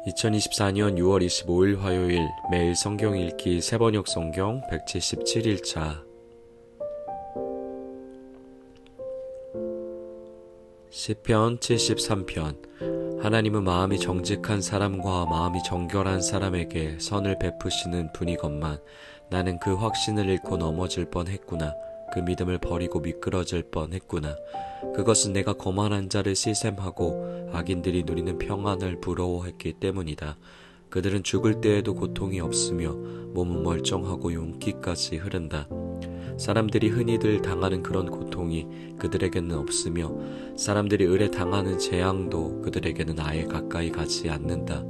2024년 6월 25일 화요일 매일 성경 읽기 세번역 성경 177일차 시편 73편. 하나님은 마음이 정직한 사람과 마음이 정결한 사람에게 선을 베푸시는 분이건만 나는 그 확신을 잃고 넘어질 뻔했구나. 그 믿음을 버리고 미끄러질 뻔했구나. 그것은 내가 거만한 자를 시샘하고 악인들이 누리는 평안을 부러워했기 때문이다. 그들은 죽을 때에도 고통이 없으며 몸은 멀쩡하고 용기까지 흐른다. 사람들이 흔히들 당하는 그런 고통이 그들에게는 없으며 사람들이 을에 당하는 재앙도 그들에게는 아예 가까이 가지 않는다.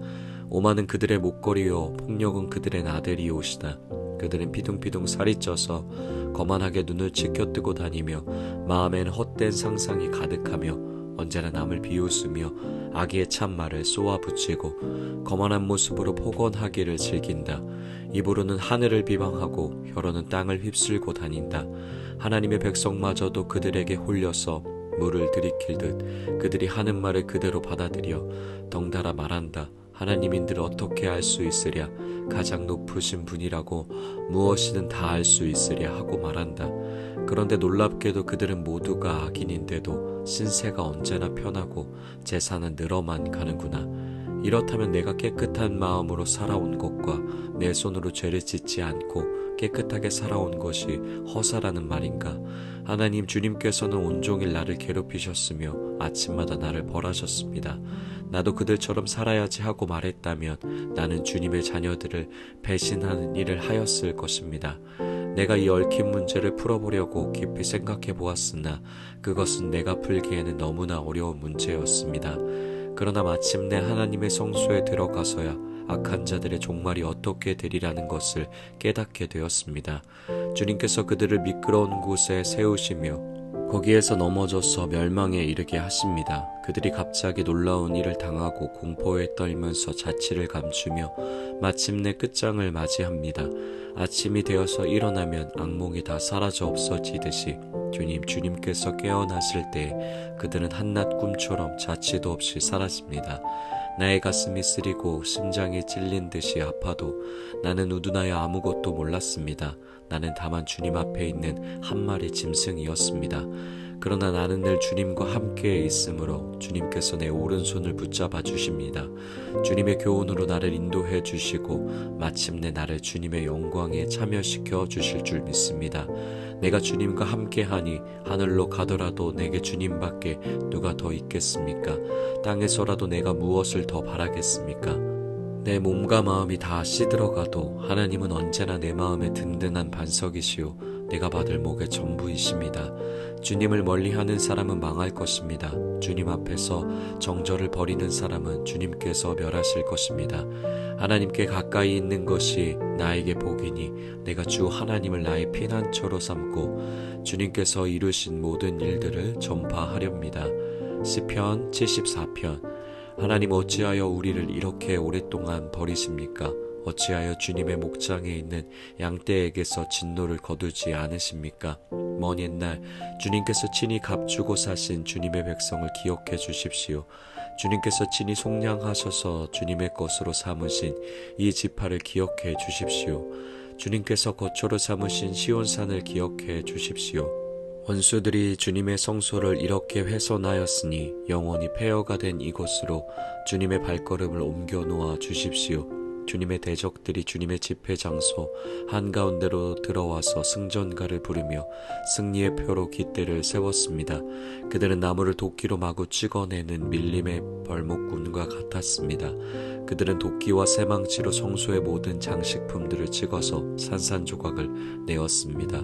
오만은 그들의 목걸이요 폭력은 그들의 나들이옷이다. 그들은 피둥피둥 살이 쪄서 거만하게 눈을 치켜뜨고 다니며 마음에는 헛된 상상이 가득하며 언제나 남을 비웃으며 악의의 참말을 쏘아붙이고 거만한 모습으로 폭언하기를 즐긴다. 입으로는 하늘을 비방하고 혀로는 땅을 휩쓸고 다닌다. 하나님의 백성마저도 그들에게 홀려서 물을 들이킬 듯 그들이 하는 말을 그대로 받아들여 덩달아 말한다. 하나님인들 어떻게 알 수 있으랴. 가장 높으신 분이라고 무엇이든 다 알 수 있으랴 하고 말한다. 그런데 놀랍게도 그들은 모두가 악인인데도 신세가 언제나 편하고 재산은 늘어만 가는구나. 이렇다면 내가 깨끗한 마음으로 살아온 것과 내 손으로 죄를 짓지 않고 깨끗하게 살아온 것이 허사라는 말인가. 하나님 주님께서는 온종일 나를 괴롭히셨으며 아침마다 나를 벌하셨습니다. 나도 그들처럼 살아야지 하고 말했다면 나는 주님의 자녀들을 배신하는 일을 하였을 것입니다. 내가 이 얽힌 문제를 풀어보려고 깊이 생각해 보았으나 그것은 내가 풀기에는 너무나 어려운 문제였습니다. 그러나 마침내 하나님의 성소에 들어가서야 악한 자들의 종말이 어떻게 되리라는 것을 깨닫게 되었습니다. 주님께서 그들을 미끄러운 곳에 세우시며 거기에서 넘어져서 멸망에 이르게 하십니다. 그들이 갑자기 놀라운 일을 당하고 공포에 떨면서 자취를 감추며 마침내 끝장을 맞이합니다. 아침이 되어서 일어나면 악몽이 다 사라져 없어지듯이 주님께서 깨어나실 때 그들은 한낱 꿈처럼 자취도 없이 사라집니다. 나의 가슴이 쓰리고 심장이 찔린 듯이 아파도 나는 우둔하여 아무것도 몰랐습니다. 나는 다만 주님 앞에 있는 한 마리 짐승이었습니다. 그러나 나는 늘 주님과 함께 있으므로 주님께서 내 오른손을 붙잡아 주십니다. 주님의 교훈으로 나를 인도해 주시고 마침내 나를 주님의 영광에 참여시켜 주실 줄 믿습니다. 내가 주님과 함께하니 하늘로 가더라도 내게 주님밖에 누가 더 있겠습니까? 땅에서라도 내가 무엇을 더 바라겠습니까? 내 몸과 마음이 다 시들어가도 하나님은 언제나 내 마음에 든든한 반석이시오 내가 받을 목의 전부이십니다. 주님을 멀리하는 사람은 망할 것입니다. 주님 앞에서 정절을 버리는 사람은 주님께서 멸하실 것입니다. 하나님께 가까이 있는 것이 나에게 복이니 내가 주 하나님을 나의 피난처로 삼고 주님께서 이루신 모든 일들을 전파하렵니다. 시편 74편. 하나님 어찌하여 우리를 이렇게 오랫동안 버리십니까? 어찌하여 주님의 목장에 있는 양떼에게서 진노를 거두지 않으십니까? 먼 옛날 주님께서 친히 값주고 사신 주님의 백성을 기억해 주십시오. 주님께서 친히 속량하셔서 주님의 것으로 삼으신 이 지파를 기억해 주십시오. 주님께서 거처로 삼으신 시온산을 기억해 주십시오. 원수들이 주님의 성소를 이렇게 훼손하였으니 영원히 폐허가 된 이곳으로 주님의 발걸음을 옮겨 놓아 주십시오. 주님의 대적들이 주님의 집회 장소 한가운데로 들어와서 승전가를 부르며 승리의 표로 깃대를 세웠습니다. 그들은 나무를 도끼로 마구 찍어내는 밀림의 벌목꾼과 같았습니다. 그들은 도끼와 쇠망치로 성소의 모든 장식품들을 찍어서 산산조각을 내었습니다.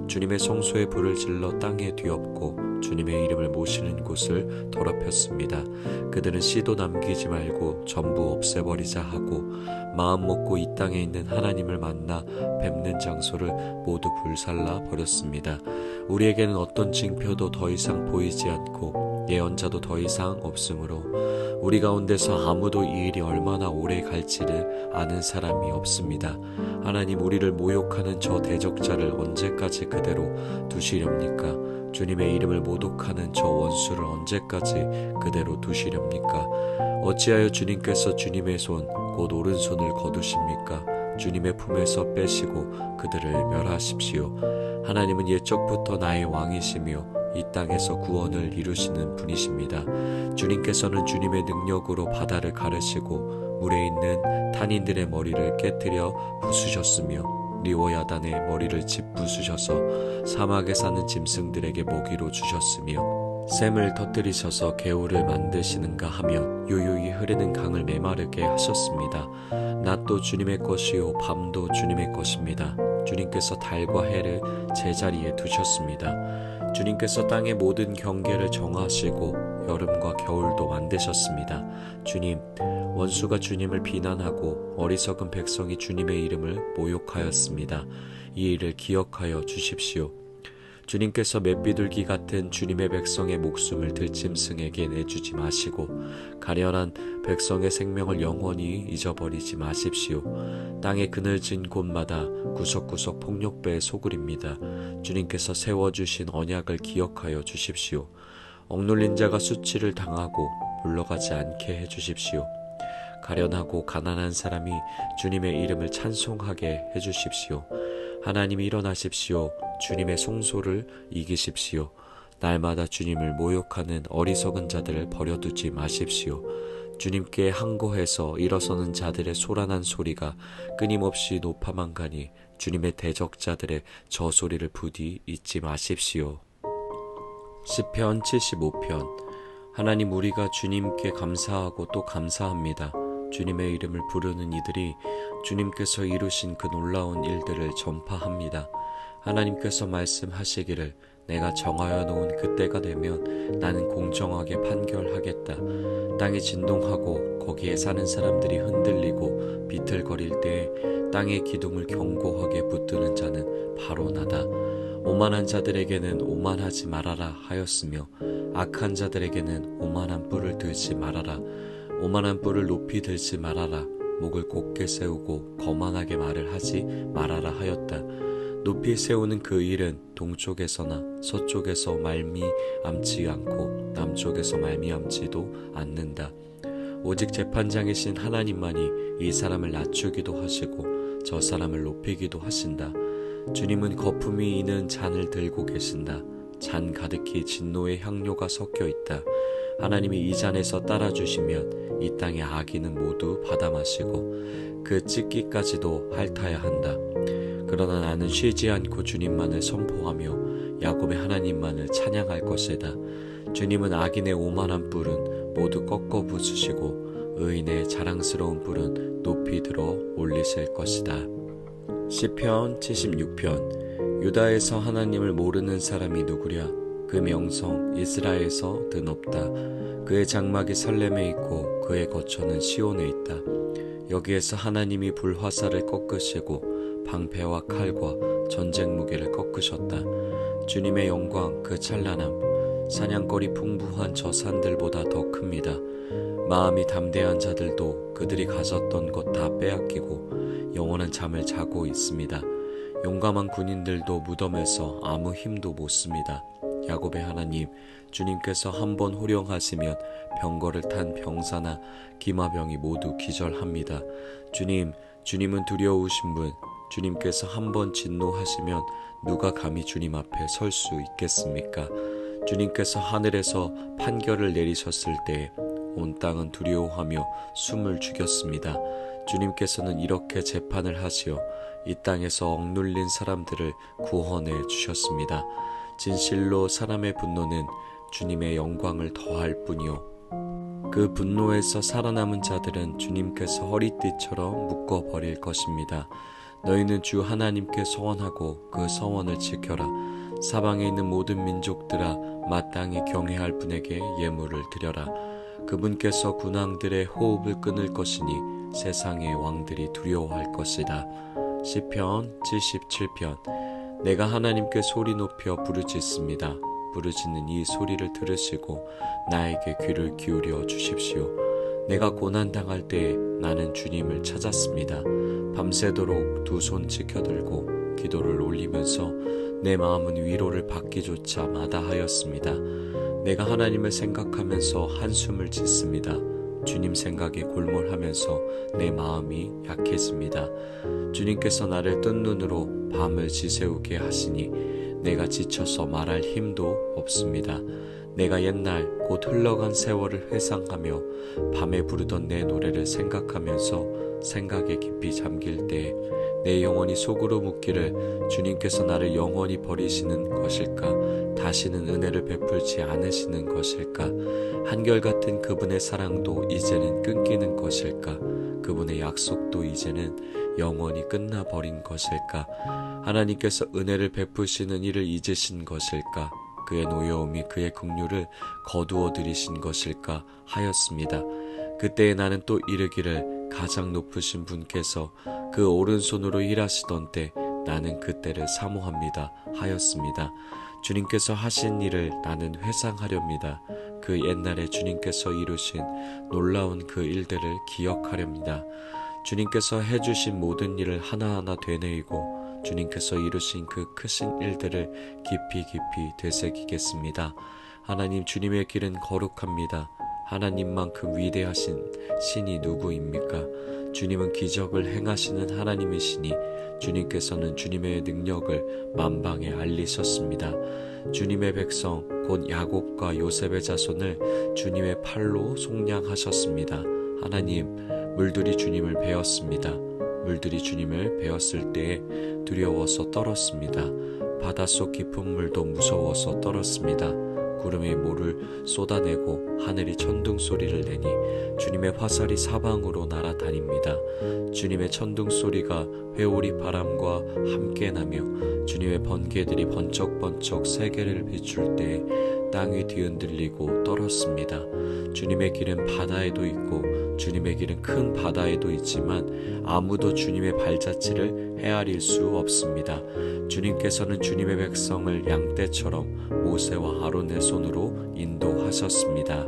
주님의 성소에 불을 질러 땅에 뒤엎고 주님의 이름을 모시는 곳을 더럽혔습니다. 그들은 씨도 남기지 말고 전부 없애버리자 하고 마음 먹고 이 땅에 있는 하나님을 만나 뵙는 장소를 모두 불살라 버렸습니다. 우리에게는 어떤 징표도 더 이상 보이지 않고 예언자도 더 이상 없으므로 우리 가운데서 아무도 이 일이 얼마나 오래 갈지를 아는 사람이 없습니다. 하나님 우리를 모욕하는 저 대적자를 언제까지 그대로 두시렵니까? 주님의 이름을 모독하는 저 원수를 언제까지 그대로 두시렵니까? 어찌하여 주님께서 주님의 손 곧 오른손을 거두십니까? 주님의 품에서 빼시고 그들을 멸하십시오. 하나님은 옛적부터 나의 왕이시며 이 땅에서 구원을 이루시는 분이십니다. 주님께서는 주님의 능력으로 바다를 가르시고 물에 있는 탄인들의 머리를 깨뜨려 부수셨으며 리워야단의 머리를 짓부수셔서 사막에 사는 짐승들에게 먹이로 주셨으며 샘을 터뜨리셔서 개울을 만드시는가 하면 유유히 흐르는 강을 메마르게 하셨습니다. 낮도 주님의 것이요 밤도 주님의 것입니다. 주님께서 달과 해를 제자리에 두셨습니다. 주님께서 땅의 모든 경계를 정하시고 여름과 겨울도 만드셨습니다. 주님, 원수가 주님을 비난하고 어리석은 백성이 주님의 이름을 모욕하였습니다. 이 일을 기억하여 주십시오. 주님께서 맷비둘기 같은 주님의 백성의 목숨을 들짐승에게 내주지 마시고 가련한 백성의 생명을 영원히 잊어버리지 마십시오. 땅의 그늘진 곳마다 구석구석 폭력배의 소굴입니다. 주님께서 세워주신 언약을 기억하여 주십시오. 억눌린 자가 수치를 당하고 물러가지 않게 해주십시오. 가련하고 가난한 사람이 주님의 이름을 찬송하게 해주십시오. 하나님 일어나십시오. 주님의 송소를 이기십시오. 날마다 주님을 모욕하는 어리석은 자들을 버려두지 마십시오. 주님께 항거해서 일어서는 자들의 소란한 소리가 끊임없이 높아만 가니 주님의 대적자들의 저소리를 부디 잊지 마십시오. 시편 75편. 하나님, 우리가 주님께 감사하고 또 감사합니다. 주님의 이름을 부르는 이들이 주님께서 이루신 그 놀라운 일들을 전파합니다. 하나님께서 말씀하시기를 내가 정하여 놓은 그때가 되면 나는 공정하게 판결하겠다. 땅이 진동하고 거기에 사는 사람들이 흔들리고 비틀거릴 때에 땅의 기둥을 견고하게 붙드는 자는 바로 나다. 오만한 자들에게는 오만하지 말아라 하였으며 악한 자들에게는 오만한 뿔을 들지 말아라. 오만한 뿔을 높이 들지 말아라. 목을 곧게 세우고 거만하게 말을 하지 말아라 하였다. 높이 세우는 그 일은 동쪽에서나 서쪽에서 말미암지 않고 남쪽에서 말미암지도 않는다. 오직 재판장이신 하나님만이 이 사람을 낮추기도 하시고 저 사람을 높이기도 하신다. 주님은 거품이 있는 잔을 들고 계신다. 잔 가득히 진노의 향료가 섞여 있다. 하나님이 이 잔에서 따라주시면 이 땅의 악인은 모두 받아 마시고 그 찢기까지도 핥아야 한다. 그러나 나는 쉬지 않고 주님만을 선포하며 야곱의 하나님만을 찬양할 것이다. 주님은 악인의 오만한 뿔은 모두 꺾어 부수시고 의인의 자랑스러운 뿔은 높이 들어 올리실 것이다. 시편 76편. 유다에서 하나님을 모르는 사람이 누구랴? 그 명성 이스라엘에서 드높다. 그의 장막이 살렘에 있고 그의 거처는 시온에 있다. 여기에서 하나님이 불화살을 꺾으시고 방패와 칼과 전쟁 무기를 꺾으셨다. 주님의 영광 그 찬란함 사냥거리 풍부한 저 산들보다 더 큽니다. 마음이 담대한 자들도 그들이 가졌던 것 다 빼앗기고 영원한 잠을 자고 있습니다. 용감한 군인들도 무덤에서 아무 힘도 못 씁니다. 야곱의 하나님, 주님께서 한번 호령하시면 병거를 탄 병사나 기마병이 모두 기절합니다. 주님은 두려우신 분, 주님께서 한번 진노하시면 누가 감히 주님 앞에 설 수 있겠습니까? 주님께서 하늘에서 판결을 내리셨을 때 온 땅은 두려워하며 숨을 죽였습니다. 주님께서는 이렇게 재판을 하시어 이 땅에서 억눌린 사람들을 구원해 주셨습니다. 진실로 사람의 분노는 주님의 영광을 더할 뿐이요 그 분노에서 살아남은 자들은 주님께서 허리띠처럼 묶어버릴 것입니다. 너희는 주 하나님께 서원하고 그 서원을 지켜라. 사방에 있는 모든 민족들아 마땅히 경외할 분에게 예물을 드려라. 그분께서 군왕들의 호흡을 끊을 것이니 세상의 왕들이 두려워할 것이다. 시편 77편. 내가 하나님께 소리 높여 부르짖습니다. 부르짖는 이 소리를 들으시고 나에게 귀를 기울여 주십시오. 내가 고난당할 때에 나는 주님을 찾았습니다. 밤새도록 두 손 지켜들고 기도를 올리면서 내 마음은 위로를 받기조차 마다하였습니다. 내가 하나님을 생각하면서 한숨을 짓습니다. 주님 생각에 골몰하면서 내 마음이 약해집니다. 주님께서 나를 뜬 눈으로 밤을 지새우게 하시니 내가 지쳐서 말할 힘도 없습니다. 내가 옛날 곧 흘러간 세월을 회상하며 밤에 부르던 내 노래를 생각하면서 생각에 깊이 잠길 때에 내 영혼이 속으로 묻기를 주님께서 나를 영원히 버리시는 것일까? 다시는 은혜를 베풀지 않으시는 것일까? 한결같은 그분의 사랑도 이제는 끊기는 것일까? 그분의 약속도 이제는 영원히 끝나버린 것일까? 하나님께서 은혜를 베푸시는 일을 잊으신 것일까? 그의 노여움이 그의 긍휼을 거두어 들이신 것일까 하였습니다. 그때에 나는 또 이르기를 가장 높으신 분께서 그 오른손으로 일하시던 때 나는 그때를 사모합니다 하였습니다. 주님께서 하신 일을 나는 회상하렵니다. 그 옛날에 주님께서 이루신 놀라운 그 일들을 기억하렵니다. 주님께서 해주신 모든 일을 하나하나 되뇌이고 주님께서 이루신 그 크신 일들을 깊이 되새기겠습니다. 하나님, 주님의 길은 거룩합니다. 하나님만큼 위대하신 신이 누구입니까? 주님은 기적을 행하시는 하나님이시니 주님께서는 주님의 능력을 만방에 알리셨습니다. 주님의 백성 곧 야곱과 요셉의 자손을 주님의 팔로 속량하셨습니다. 하나님, 물들이 주님을 베었습니다. 물들이 주님을 베었을 때에 두려워서 떨었습니다. 바닷속 깊은 물도 무서워서 떨었습니다. 구름이 모를 쏟아내고 하늘이 천둥 소리를 내니 주님의 화살이 사방으로 날아다닙니다. 주님의 천둥 소리가 회오리 바람과 함께 나며 주님의 번개들이 번쩍번쩍 세계를 비출 때에 땅이 뒤흔들리고 떨었습니다. 주님의 길은 바다에도 있고 주님의 길은 큰 바다에도 있지만 아무도 주님의 발자취를 헤아릴 수 없습니다. 주님께서는 주님의 백성을 양떼처럼 모세와 아론의 손으로 인도하셨습니다.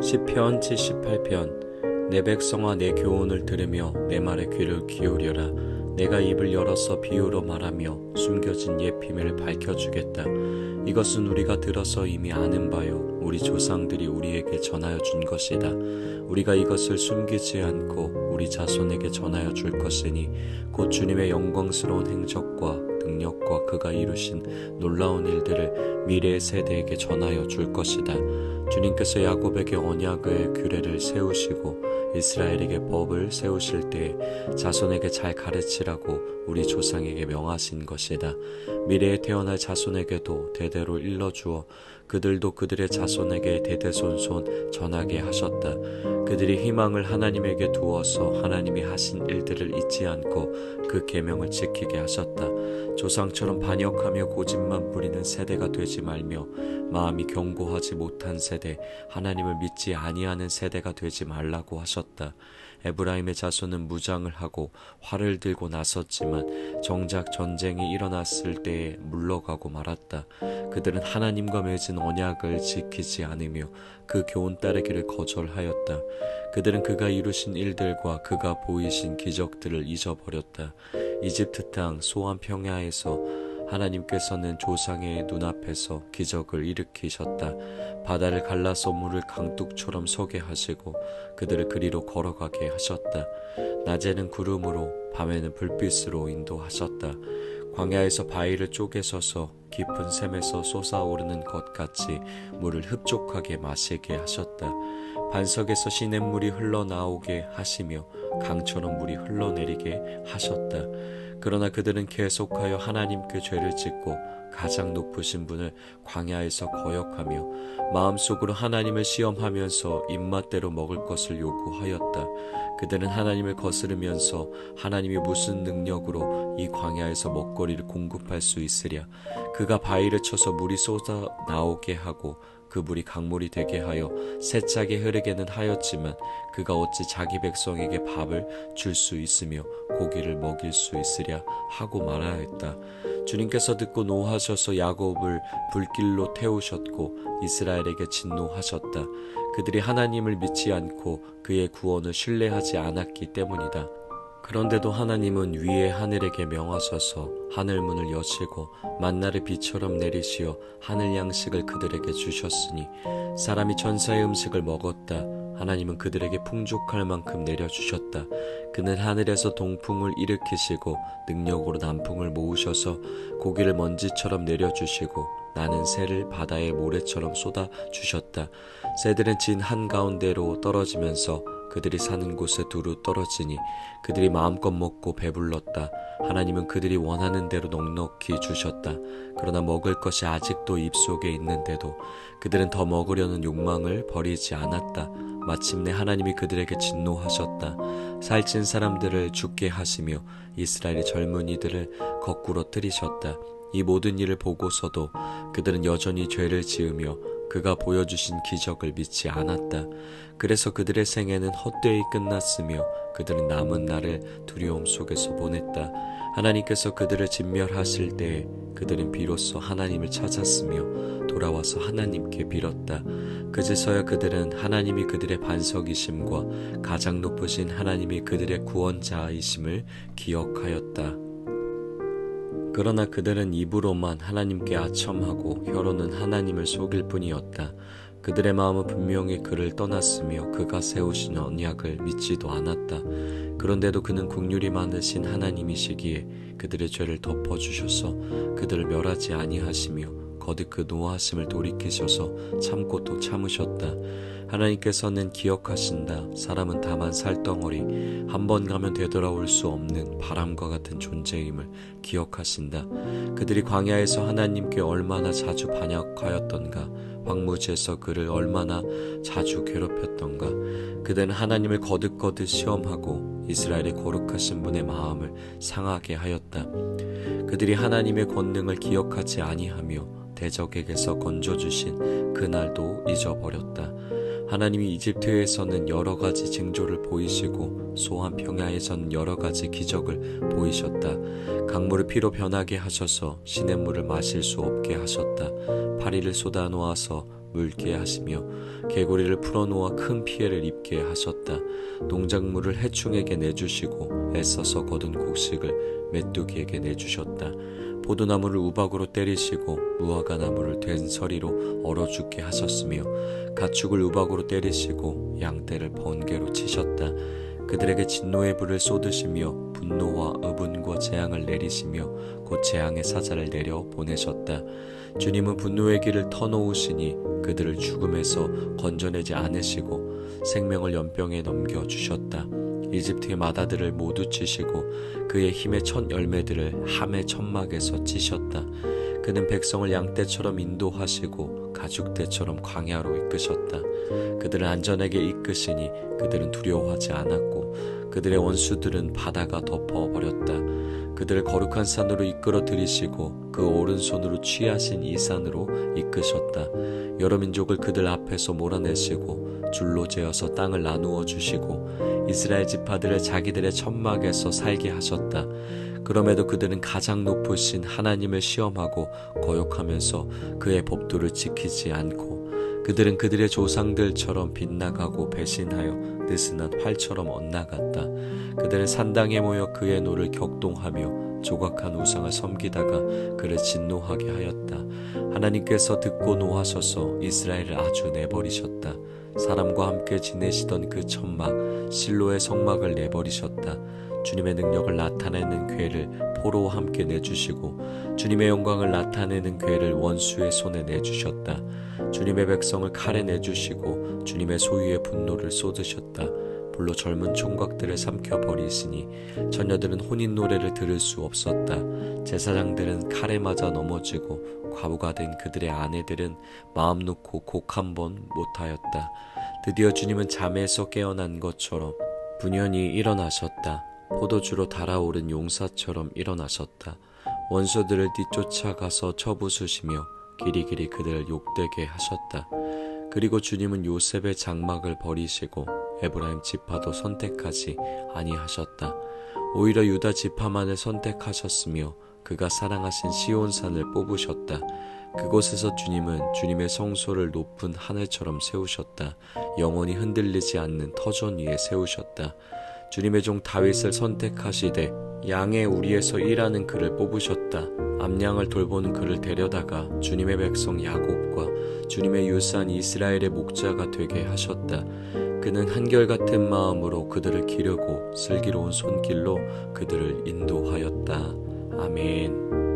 시편 78편. 내 백성아, 내 교훈을 들으며 내 말에 귀를 기울여라. 내가 입을 열어서 비유로 말하며 숨겨진 옛 비밀을 밝혀주겠다. 이것은 우리가 들어서 이미 아는 바요, 우리 조상들이 우리에게 전하여 준 것이다. 우리가 이것을 숨기지 않고 우리 자손에게 전하여 줄 것이니 곧 주님의 영광스러운 행적과 능력과 그가 이루신 놀라운 일들을 미래의 세대에게 전하여 줄 것이다. 주님께서 야곱에게 언약의 규례를 세우시고 이스라엘에게 법을 세우실 때에 자손에게 잘 가르치라고 우리 조상에게 명하신 것이다. 미래에 태어날 자손에게도 대대로 일러주어 그들도 그들의 자손에게 대대손손 전하게 하셨다. 그들이 희망을 하나님에게 두어서 하나님이 하신 일들을 잊지 않고 그 계명을 지키게 하셨다. 조상처럼 반역하며 고집만 부리는 세대가 되지 말며 마음이 견고하지 못한 세대, 하나님을 믿지 아니하는 세대가 되지 말라고 하셨다. 에브라임의 자손은 무장을 하고 활을 들고 나섰지만 정작 전쟁이 일어났을 때에 물러가고 말았다. 그들은 하나님과 맺은 언약을 지키지 않으며 그 교훈 따르기를 거절하였다. 그들은 그가 이루신 일들과 그가 보이신 기적들을 잊어버렸다. 이집트 땅 소안 평야에서 하나님께서는 조상의 눈앞에서 기적을 일으키셨다. 바다를 갈라서 물을 강둑처럼 서게 하시고 그들을 그리로 걸어가게 하셨다. 낮에는 구름으로 밤에는 불빛으로 인도하셨다. 광야에서 바위를 쪼개서서 깊은 샘에서 솟아오르는 것 같이 물을 흡족하게 마시게 하셨다. 반석에서 시냇물이 흘러나오게 하시며 강처럼 물이 흘러내리게 하셨다. 그러나 그들은 계속하여 하나님께 죄를 짓고 가장 높으신 분을 광야에서 거역하며 마음속으로 하나님을 시험하면서 입맛대로 먹을 것을 요구하였다. 그들은 하나님을 거스르면서 하나님이 무슨 능력으로 이 광야에서 먹거리를 공급할 수 있으랴. 그가 바위를 쳐서 물이 쏟아 나오게 하고 그 물이 강물이 되게 하여 세차게 흐르게는 하였지만 그가 어찌 자기 백성에게 밥을 줄 수 있으며 고기를 먹일 수 있으랴 하고 말하였다. 주님께서 듣고 노하셔서 야곱을 불길로 태우셨고 이스라엘에게 진노하셨다. 그들이 하나님을 믿지 않고 그의 구원을 신뢰하지 않았기 때문이다. 그런데도 하나님은 위에 하늘에게 명하셔서 하늘문을 여시고 만나를 비처럼 내리시어 하늘 양식을 그들에게 주셨으니 사람이 천사의 음식을 먹었다. 하나님은 그들에게 풍족할 만큼 내려주셨다. 그는 하늘에서 동풍을 일으키시고 능력으로 남풍을 모으셔서 고기를 먼지처럼 내려주시고 나는 새를 바다의 모래처럼 쏟아주셨다. 새들은 진 한가운데로 떨어지면서 그들이 사는 곳에 두루 떨어지니 그들이 마음껏 먹고 배불렀다. 하나님은 그들이 원하는 대로 넉넉히 주셨다. 그러나 먹을 것이 아직도 입속에 있는데도 그들은 더 먹으려는 욕망을 버리지 않았다. 마침내 하나님이 그들에게 진노하셨다. 살찐 사람들을 죽게 하시며 이스라엘의 젊은이들을 거꾸로 뜨리셨다. 이 모든 일을 보고서도 그들은 여전히 죄를 지으며 그가 보여주신 기적을 믿지 않았다. 그래서 그들의 생애는 헛되이 끝났으며 그들은 남은 날을 두려움 속에서 보냈다. 하나님께서 그들을 진멸하실 때에 그들은 비로소 하나님을 찾았으며 돌아와서 하나님께 빌었다. 그제서야 그들은 하나님이 그들의 반석이심과 가장 높으신 하나님이 그들의 구원자이심을 기억하였다. 그러나 그들은 입으로만 하나님께 아첨하고 혀로는 하나님을 속일 뿐이었다. 그들의 마음은 분명히 그를 떠났으며 그가 세우신 언약을 믿지도 않았다. 그런데도 그는 긍휼이 많으신 하나님이시기에 그들의 죄를 덮어주셔서 그들을 멸하지 아니하시며 거듭 그 노하심을 돌이키셔서 참고 또 참으셨다. 하나님께서는 기억하신다. 사람은 다만 살덩어리, 한 번 가면 되돌아올 수 없는 바람과 같은 존재임을 기억하신다. 그들이 광야에서 하나님께 얼마나 자주 반역하였던가, 황무지에서 그를 얼마나 자주 괴롭혔던가. 그들은 하나님을 거듭거듭 시험하고 이스라엘의 거룩하신 분의 마음을 상하게 하였다. 그들이 하나님의 권능을 기억하지 아니하며 대적에게서 건져주신 그날도 잊어버렸다. 하나님이 이집트에서는 여러 가지 징조를 보이시고 소한 평야에서는 여러 가지 기적을 보이셨다. 강물을 피로 변하게 하셔서 시냇물을 마실 수 없게 하셨다. 파리를 쏟아 놓아서 물게 하시며 개구리를 풀어놓아 큰 피해를 입게 하셨다. 농작물을 해충에게 내주시고 애써서 거둔 곡식을 메뚜기에게 내주셨다. 포도나무를 우박으로 때리시고 무화과나무를 된서리로 얼어 죽게 하셨으며 가축을 우박으로 때리시고 양떼를 번개로 치셨다. 그들에게 진노의 불을 쏟으시며 분노와 의분과 재앙을 내리시며 곧 재앙의 사자를 내려 보내셨다. 주님은 분노의 길을 터놓으시니 그들을 죽음에서 건져내지 않으시고 생명을 연병에 넘겨주셨다. 이집트의 마다들을 모두 치시고 그의 힘의 첫 열매들을 함의 천막에서 찌셨다. 그는 백성을 양떼처럼 인도하시고 가죽떼처럼 광야로 이끄셨다. 그들을 안전하게 이끄시니 그들은 두려워하지 않았고 그들의 원수들은 바다가 덮어버렸다. 그들을 거룩한 산으로 이끌어 들이시고 그 오른손으로 취하신 이 산으로 이끄셨다. 여러 민족을 그들 앞에서 몰아내시고 줄로 재어서 땅을 나누어 주시고 이스라엘 지파들을 자기들의 천막에서 살게 하셨다. 그럼에도 그들은 가장 높으신 하나님을 시험하고 거역하면서 그의 법도를 지키지 않고 그들은 그들의 조상들처럼 빗나가고 배신하여 느슨한 활처럼 엇나갔다. 그들은 산당에 모여 그의 노를 격동하며 조각한 우상을 섬기다가 그를 진노하게 하였다. 하나님께서 듣고 노하셔서 이스라엘을 아주 내버리셨다. 사람과 함께 지내시던 그 천막 실로의 성막을 내버리셨다. 주님의 능력을 나타내는 궤를 포로와 함께 내주시고 주님의 영광을 나타내는 궤를 원수의 손에 내주셨다. 주님의 백성을 칼에 내주시고 주님의 소유의 분노를 쏟으셨다. 불로 젊은 총각들을 삼켜버리시니 처녀들은 혼인 노래를 들을 수 없었다. 제사장들은 칼에 맞아 넘어지고 과부가 된 그들의 아내들은 마음 놓고 곡 한 번 못하였다. 드디어 주님은 잠에서 깨어난 것처럼 분연히 일어나셨다. 포도주로 달아오른 용사처럼 일어나셨다. 원수들을 뒤쫓아가서 쳐부수시며 길이길이 그들을 욕되게 하셨다. 그리고 주님은 요셉의 장막을 버리시고 에브라임 지파도 선택하지 아니하셨다. 오히려 유다 지파만을 선택하셨으며 그가 사랑하신 시온산을 뽑으셨다. 그곳에서 주님은 주님의 성소를 높은 하늘처럼 세우셨다. 영원히 흔들리지 않는 터전 위에 세우셨다. 주님의 종 다윗을 선택하시되 양의 우리에서 일하는 그를 뽑으셨다. 암양을 돌보는 그를 데려다가 주님의 백성 야곱과 주님의 유산 이스라엘의 목자가 되게 하셨다. 그는 한결같은 마음으로 그들을 기르고 슬기로운 손길로 그들을 인도하였다. 아멘.